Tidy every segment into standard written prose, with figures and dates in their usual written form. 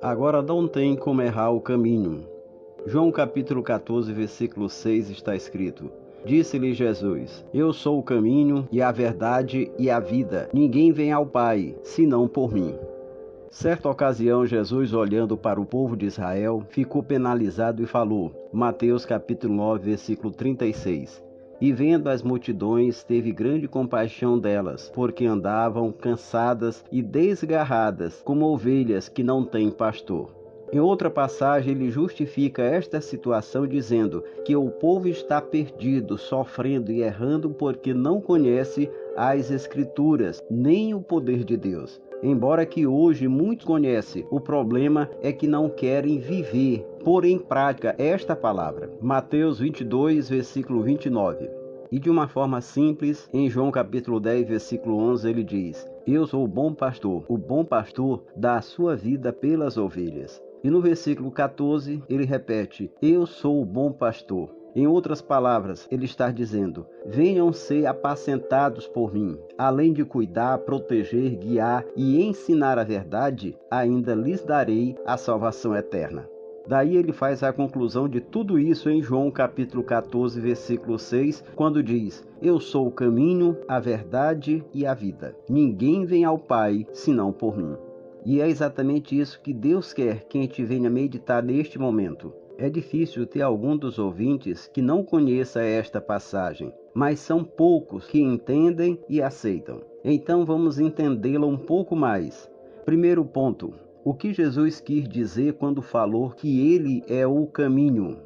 Agora não tem como errar o caminho. João capítulo 14, versículo 6 está escrito: Disse-lhe Jesus: Eu sou o caminho e a verdade e a vida. Ninguém vem ao Pai, senão por mim. Certa ocasião, Jesus, olhando para o povo de Israel, ficou penalizado e falou, Mateus capítulo 9, versículo 36, E vendo as multidões, teve grande compaixão delas, porque andavam cansadas e desgarradas, como ovelhas que não têm pastor. Em outra passagem, ele justifica esta situação dizendo que o povo está perdido, sofrendo e errando porque não conhece as Escrituras, nem o poder de Deus. Embora que hoje muitos conhecem, o problema é que não querem viver, pôr em prática esta palavra. Mateus 22, versículo 29. E de uma forma simples, em João capítulo 10, versículo 11, ele diz, Eu sou o bom pastor dá a sua vida pelas ovelhas. E no versículo 14, ele repete, Eu sou o bom pastor. Em outras palavras, ele está dizendo, venham ser apacentados por mim. Além de cuidar, proteger, guiar e ensinar a verdade, ainda lhes darei a salvação eterna. Daí ele faz a conclusão de tudo isso em João capítulo 14, versículo 6, quando diz, Eu sou o caminho, a verdade e a vida. Ninguém vem ao Pai, senão por mim. E é exatamente isso que Deus quer que a gente venha meditar neste momento. É difícil ter algum dos ouvintes que não conheça esta passagem, mas são poucos que entendem e aceitam. Então vamos entendê-la um pouco mais. Primeiro ponto, o que Jesus quis dizer quando falou que Ele é o caminho?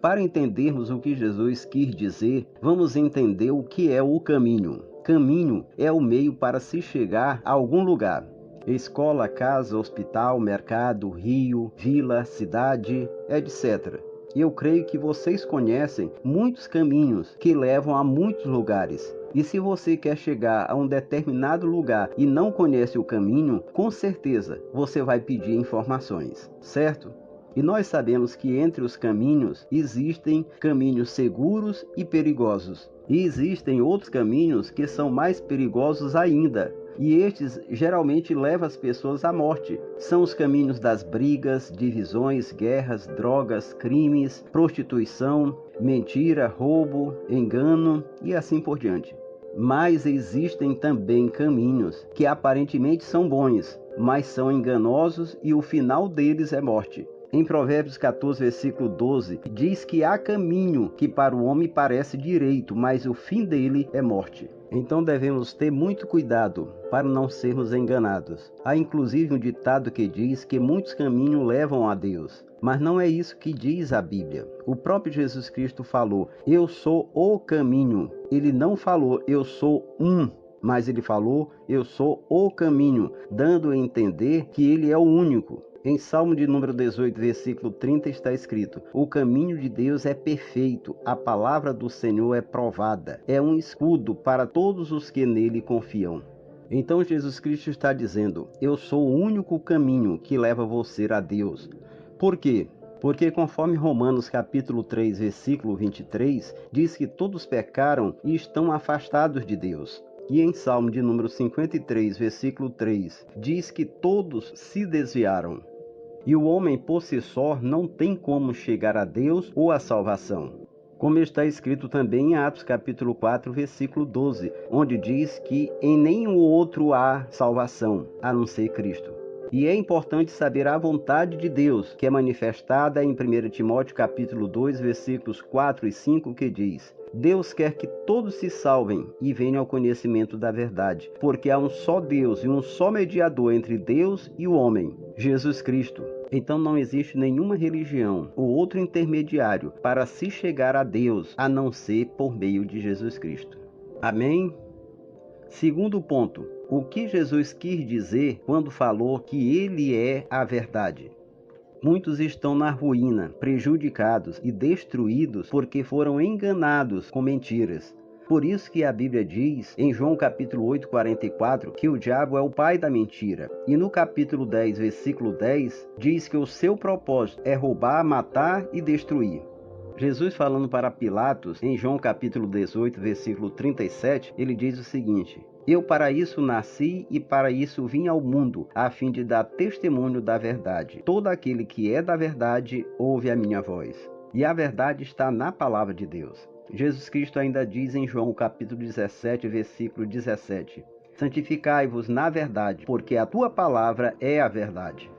Para entendermos o que Jesus quis dizer, vamos entender o que é o caminho. Caminho é o meio para se chegar a algum lugar. Escola, casa, hospital, mercado, rio, vila, cidade, etc. Eu creio que vocês conhecem muitos caminhos que levam a muitos lugares. E se você quer chegar a um determinado lugar e não conhece o caminho, com certeza você vai pedir informações, certo? E nós sabemos que entre os caminhos existem caminhos seguros e perigosos. E existem outros caminhos que são mais perigosos ainda. E estes geralmente levam as pessoas à morte. São os caminhos das brigas, divisões, guerras, drogas, crimes, prostituição, mentira, roubo, engano e assim por diante. Mas existem também caminhos que aparentemente são bons, mas são enganosos e o final deles é morte. Em Provérbios 14, versículo 12, diz que há caminho que para o homem parece direito, mas o fim dele é morte. Então devemos ter muito cuidado para não sermos enganados. Há inclusive um ditado que diz que muitos caminhos levam a Deus. Mas não é isso que diz a Bíblia. O próprio Jesus Cristo falou, eu sou o caminho. Ele não falou, eu sou mas ele falou, eu sou o caminho, dando a entender que ele é o único. Em Salmo de número 18, versículo 30 está escrito, o caminho de Deus é perfeito, a palavra do Senhor é provada, é um escudo para todos os que nele confiam. Então Jesus Cristo está dizendo, eu sou o único caminho que leva você a Deus. Por quê? Porque conforme Romanos capítulo 3, versículo 23, diz que todos pecaram e estão afastados de Deus. E em Salmo de número 53, versículo 3, diz que todos se desviaram. E o homem por si só não tem como chegar a Deus ou à salvação. Como está escrito também em Atos capítulo 4, versículo 12, onde diz que em nenhum outro há salvação, a não ser Cristo. E é importante saber a vontade de Deus, que é manifestada em 1 Timóteo capítulo 2, versículos 4 e 5, que diz, Deus quer que todos se salvem e venham ao conhecimento da verdade, porque há um só Deus e um só mediador entre Deus e o homem, Jesus Cristo. Então não existe nenhuma religião ou outro intermediário para se chegar a Deus, a não ser por meio de Jesus Cristo. Amém? Segundo ponto, o que Jesus quis dizer quando falou que Ele é a verdade? Muitos estão na ruína, prejudicados e destruídos porque foram enganados com mentiras. Por isso que a Bíblia diz, em João capítulo 8, 44, que o diabo é o pai da mentira. E no capítulo 10, versículo 10, diz que o seu propósito é roubar, matar e destruir. Jesus falando para Pilatos, em João capítulo 18, versículo 37, ele diz o seguinte, Eu para isso nasci e para isso vim ao mundo, a fim de dar testemunho da verdade. Todo aquele que é da verdade ouve a minha voz. E a verdade está na palavra de Deus. Jesus Cristo ainda diz em João capítulo 17, versículo 17: Santificai-vos na verdade, porque a tua palavra é a verdade.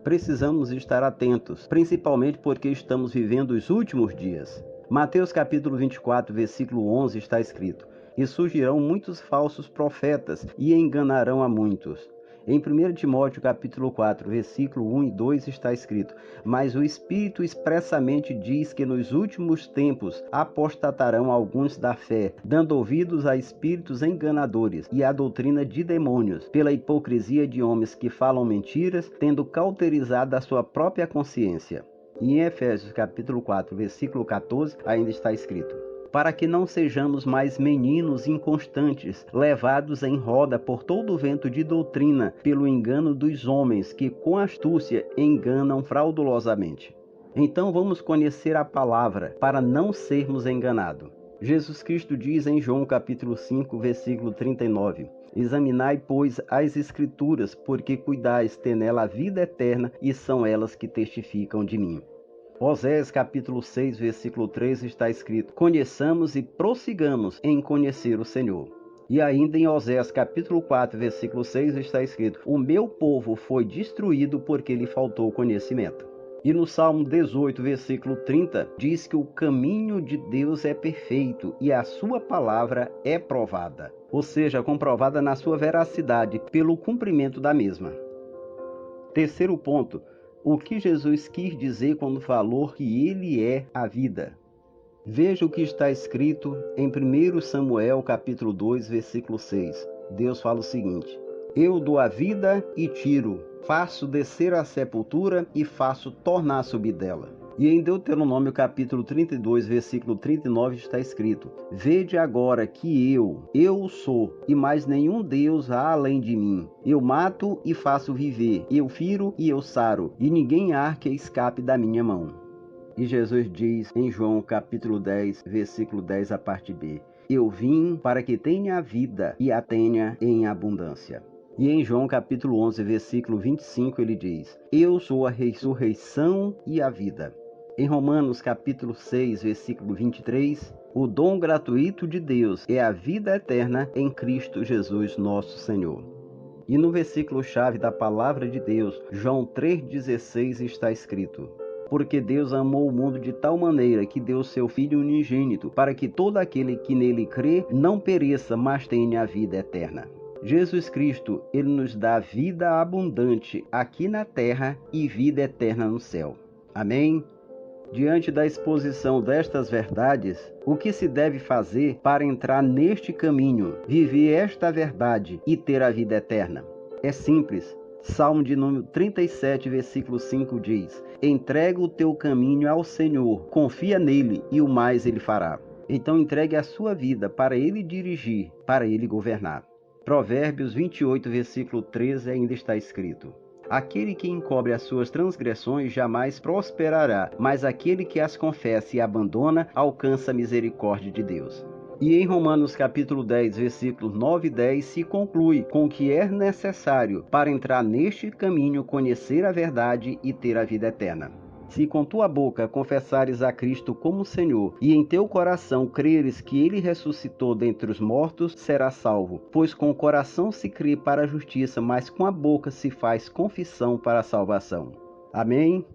Precisamos estar atentos, principalmente porque estamos vivendo os últimos dias. Mateus capítulo 24, versículo 11 está escrito: E surgirão muitos falsos profetas e enganarão a muitos. Em 1 Timóteo capítulo 4, versículo 1 e 2 está escrito: Mas o Espírito expressamente diz que nos últimos tempos apostatarão alguns da fé, dando ouvidos a espíritos enganadores e à doutrina de demônios, pela hipocrisia de homens que falam mentiras, tendo cauterizado a sua própria consciência. E em Efésios capítulo 4, versículo 14, ainda está escrito: Para que não sejamos mais meninos inconstantes, levados em roda por todo o vento de doutrina, pelo engano dos homens, que com astúcia enganam fraudulosamente. Então vamos conhecer a palavra, para não sermos enganados. Jesus Cristo diz em João capítulo 5, versículo 39: Examinai, pois, as Escrituras, porque cuidais ter nela a vida eterna, e são elas que testificam de mim. Oséias capítulo 6, versículo 3 está escrito: Conheçamos e prossigamos em conhecer o Senhor. E ainda em Oséias capítulo 4, versículo 6 está escrito: O meu povo foi destruído porque lhe faltou conhecimento. E no Salmo 18, versículo 30, diz que o caminho de Deus é perfeito e a sua palavra é provada, ou seja, comprovada na sua veracidade pelo cumprimento da mesma. Terceiro ponto: o que Jesus quis dizer quando falou que Ele é a vida? Veja o que está escrito em 1 Samuel capítulo 2, versículo 6. Deus fala o seguinte: Eu dou a vida e tiro, faço descer a sepultura e faço tornar subir dela. E em Deuteronômio capítulo 32, versículo 39 está escrito: Vede agora que eu sou, e mais nenhum Deus há além de mim. Eu mato e faço viver, eu firo e eu saro, e ninguém há que escape da minha mão. E Jesus diz em João capítulo 10, versículo 10, a parte B: Eu vim para que tenha vida e a tenha em abundância. E em João capítulo 11, versículo 25, ele diz: Eu sou a ressurreição e a vida. Em Romanos capítulo 6, versículo 23, o dom gratuito de Deus é a vida eterna em Cristo Jesus nosso Senhor. E no versículo-chave da palavra de Deus, João 3,16, está escrito: Porque Deus amou o mundo de tal maneira que deu seu Filho unigênito, para que todo aquele que nele crê não pereça, mas tenha a vida eterna. Jesus Cristo, ele nos dá vida abundante aqui na terra e vida eterna no céu. Amém? Diante da exposição destas verdades, o que se deve fazer para entrar neste caminho, viver esta verdade e ter a vida eterna? É simples. Salmo de número 37, versículo 5 diz: Entrega o teu caminho ao Senhor, confia nele e o mais ele fará. Então entregue a sua vida para ele dirigir, para ele governar. Provérbios 28, versículo 13 ainda está escrito: Aquele que encobre as suas transgressões jamais prosperará, mas aquele que as confessa e abandona alcança a misericórdia de Deus. E em Romanos capítulo 10, versículos 9 e 10 se conclui com o que é necessário para entrar neste caminho, conhecer a verdade e ter a vida eterna. Se com tua boca confessares a Cristo como Senhor, e em teu coração creres que Ele ressuscitou dentre os mortos, serás salvo. Pois com o coração se crê para a justiça, mas com a boca se faz confissão para a salvação. Amém?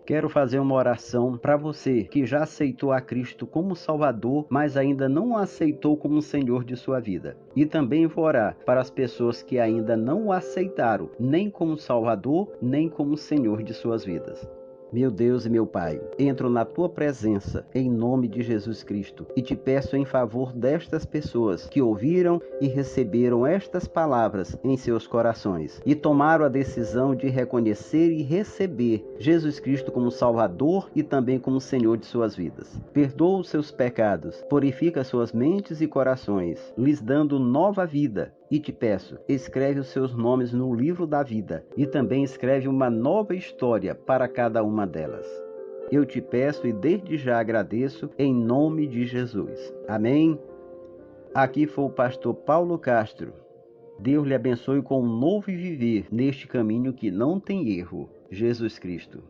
Quero fazer uma oração para você que já aceitou a Cristo como Salvador, mas ainda não o aceitou como Senhor de sua vida. E também vou orar para as pessoas que ainda não o aceitaram, nem como Salvador, nem como Senhor de suas vidas. Meu Deus e meu Pai, entro na Tua presença em nome de Jesus Cristo e te peço em favor destas pessoas que ouviram e receberam estas palavras em seus corações e tomaram a decisão de reconhecer e receber Jesus Cristo como Salvador e também como Senhor de suas vidas. Perdoa os seus pecados, purifica suas mentes e corações, lhes dando nova vida. E te peço, escreve os seus nomes no livro da vida e também escreve uma nova história para cada uma delas. Eu te peço e desde já agradeço em nome de Jesus. Amém? Aqui foi o pastor Paulo Castro. Deus lhe abençoe com um novo viver neste caminho que não tem erro. Jesus Cristo.